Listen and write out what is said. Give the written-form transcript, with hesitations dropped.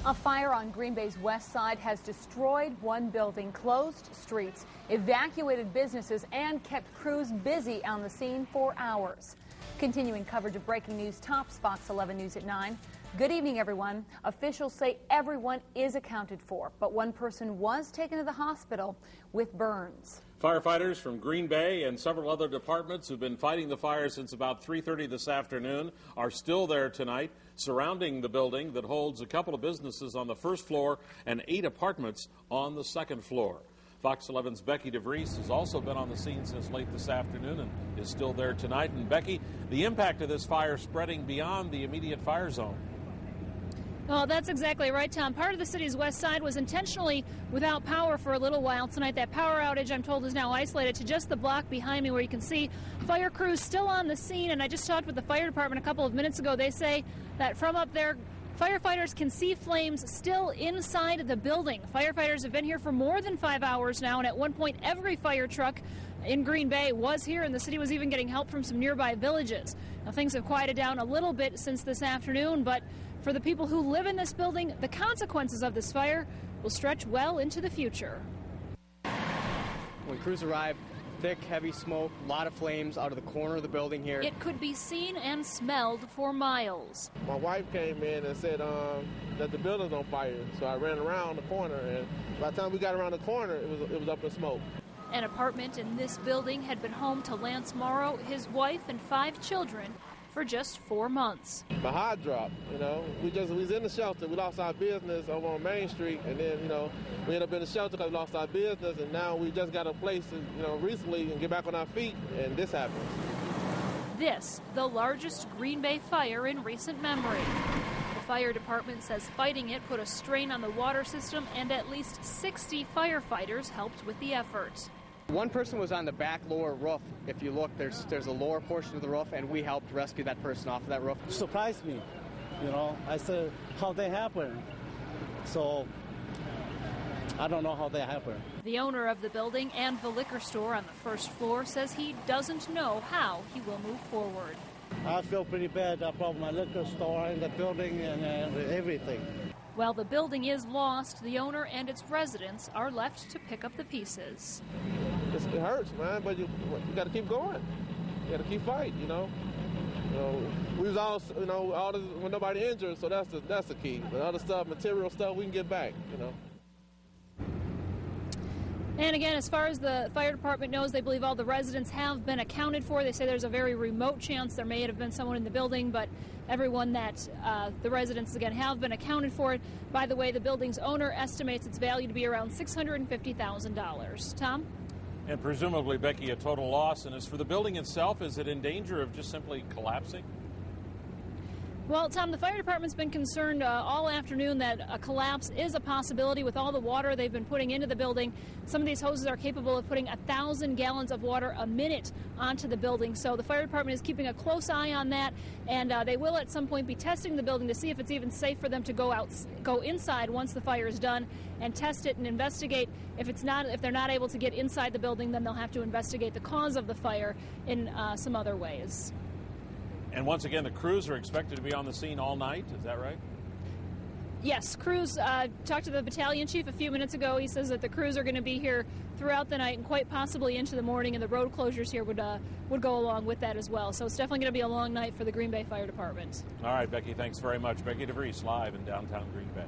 A fire on Green Bay's west side has destroyed one building, closed streets, evacuated businesses, and kept crews busy on the scene for hours. Continuing coverage of breaking news tops Fox 11 News at 9. Good evening, everyone. Officials say everyone is accounted for, but one person was taken to the hospital with burns. Firefighters from Green Bay and several other departments who've been fighting the fire since about 3:30 this afternoon are still there tonight, surrounding the building that holds a couple of businesses on the first floor and 8 apartments on the second floor. Fox 11's Becky DeVries has also been on the scene since late this afternoon and is still there tonight. And Becky, the impact of this fire spreading beyond the immediate fire zone. Well, that's exactly right, Tom. Part of the city's west side was intentionally without power for a little while tonight. That power outage, I'm told, is now isolated to just the block behind me, where you can see fire crews still on the scene. And I just talked with the fire department a couple of minutes ago. They say that from up there, firefighters can see flames still inside the building. Firefighters have been here for more than 5 hours now, and at one point every fire truck in Green Bay was here, and the city was even getting help from some nearby villages. Now, things have quieted down a little bit since this afternoon, but for the people who live in this building, the consequences of this fire will stretch well into the future. When crews arrived, thick, heavy smoke, a lot of flames out of the corner of the building here. It could be seen and smelled for miles. My wife came in and said that the building's on fire, so I ran around the corner, and by the time we got around the corner, it was up in smoke. An apartment in this building had been home to Lance Morrow, his wife, and 5 children for just 4 months. My heart dropped, we was in the shelter. We lost our business over on Main Street, and then, we ended up in the shelter because we lost our business, and now we just got a place to, recently and get back on our feet, and this happened. This, the largest Green Bay fire in recent memory. The fire department says fighting it put a strain on the water system, and at least 60 firefighters helped with the effort. One person was on the back lower roof. If you look, there's a lower portion of the roof, and we helped rescue that person off of that roof. It surprised me, I said, how they happen? So, I don't know how they happen. The owner of the building and the liquor store on the first floor says he doesn't know how he will move forward. I feel pretty bad about my liquor store and the building and everything. While the building is lost, the owner and its residents are left to pick up the pieces. It hurts, man, but you got to keep going. You got to keep fighting, we was all, all this, when nobody injured, so that's the key. The other stuff, material stuff, we can get back, And again, as far as the fire department knows, they believe all the residents have been accounted for. They say there's a very remote chance there may have been someone in the building, but everyone that the residents, again, have been accounted for. By the way, the building's owner estimates its value to be around $650,000. Tom? And presumably, Becky, a total loss. And as for the building itself, is it in danger of just simply collapsing? Well, Tom, the fire department's been concerned all afternoon that a collapse is a possibility with all the water they've been putting into the building. Some of these hoses are capable of putting 1,000 gallons of water a minute onto the building. So the fire department is keeping a close eye on that, and they will at some point be testing the building to see if it's even safe for them to go inside once the fire is done and test it and investigate. If they're not able to get inside the building, then they'll have to investigate the cause of the fire in some other ways. And once again, the crews are expected to be on the scene all night. Is that right? Yes, crews. Talked to the battalion chief a few minutes ago. He says that the crews are going to be here throughout the night and quite possibly into the morning, and the road closures here would go along with that as well. So it's definitely going to be a long night for the Green Bay Fire Department. All right, Becky, thanks very much. Becky DeVries live in downtown Green Bay.